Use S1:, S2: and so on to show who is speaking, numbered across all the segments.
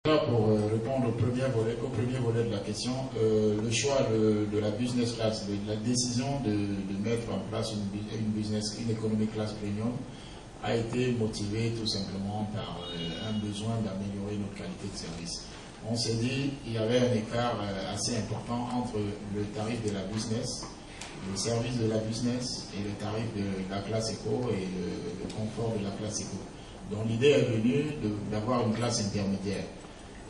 S1: Pour répondre au premier volet de la question, le choix de la business class, la décision de mettre en place une economic class premium a été motivée tout simplement par un besoin d'améliorer notre qualité de service. On s'est dit qu'il y avait un écart assez important entre le tarif de la business, le service de la business et le tarif de la classe éco et le confort de la classe éco. Donc l'idée est venue d'avoir une classe intermédiaire.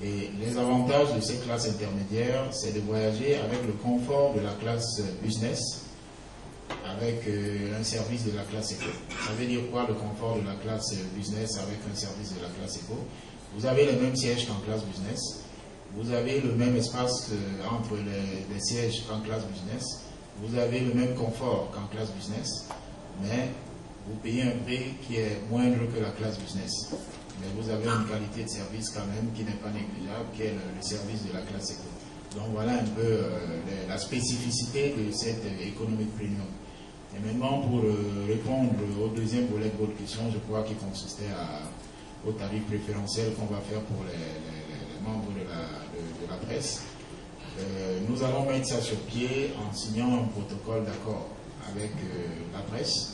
S1: Et les avantages de ces classes intermédiaires, c'est de voyager avec le confort de la classe business, avec un service de la classe éco. Ça veut dire quoi, le confort de la classe business avec un service de la classe éco? Vous avez les mêmes sièges qu'en classe business, vous avez le même espace entre les sièges qu'en classe business, vous avez le même confort qu'en classe business, mais vous payez un prix qui est moindre que la classe business. Mais vous avez une qualité de service quand même qui n'est pas négligeable, qui est le service de la classe éco. Donc voilà un peu la spécificité de cette économique premium. Et maintenant, pour répondre au deuxième volet de votre question, je crois qu'il consistait au tarif préférentiel qu'on va faire pour les membres de la presse. Nous allons mettre ça sur pied en signant un protocole d'accord avec la presse,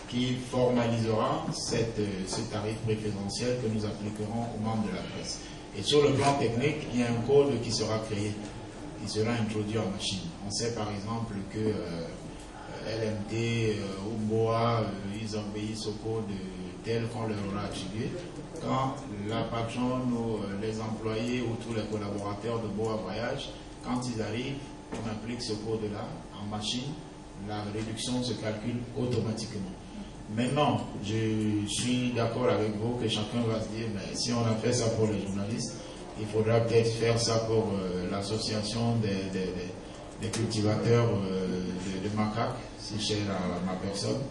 S1: qui formalisera ce tarif préférentiel que nous appliquerons aux membres de la presse. Et sur le plan technique, il y a un code qui sera créé, qui sera introduit en machine. On sait par exemple que LMT ou BOA, ils obéissent au code tel qu'on leur aura attribué. Quand la patronne ou les employés ou tous les collaborateurs de BOA Voyage, quand ils arrivent, on applique ce code-là en machine. La réduction se calcule automatiquement. Maintenant, je suis d'accord avec vous que chacun va se dire, mais si on a fait ça pour les journalistes, il faudra peut-être faire ça pour l'association des cultivateurs de macaques, si cher à ma personne.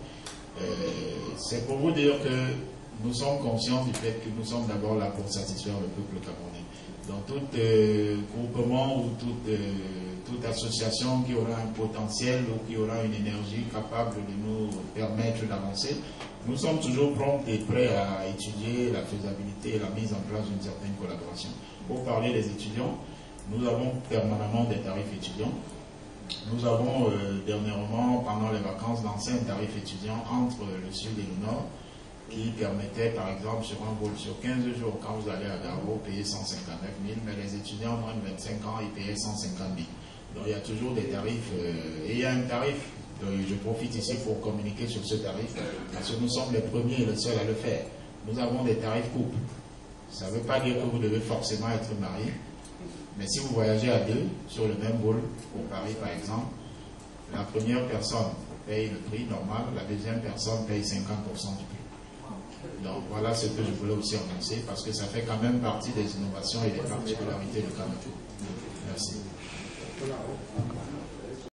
S1: C'est pour vous dire que nous sommes conscients du fait que nous sommes d'abord là pour satisfaire le peuple camerounais. Donc tout groupement ou toute association qui aura un potentiel ou qui aura une énergie capable de nous permettre d'avancer, nous sommes toujours prompts et prêts à étudier la faisabilité et la mise en place d'une certaine collaboration. Pour parler des étudiants, nous avons permanemment des tarifs étudiants. Nous avons dernièrement, pendant les vacances, lancé un tarif étudiant entre le sud et le nord, qui permettait, par exemple, sur un vol sur 15 jours, quand vous allez à Garo, payer 159 000, mais les étudiants moins de 25 ans, ils payaient 150 000. Donc il y a toujours des tarifs, et il y a un tarif, je profite ici pour communiquer sur ce tarif, parce que nous sommes les premiers et les seuls à le faire. Nous avons des tarifs couples. Ça ne veut pas dire que vous devez forcément être marié, mais si vous voyagez à deux, sur le même vol, pour Paris par exemple, la première personne paye le prix normal, la deuxième personne paye 50% du prix. Donc voilà ce que je voulais aussi annoncer, parce que ça fait quand même partie des innovations et des particularités du Cameroun. Merci.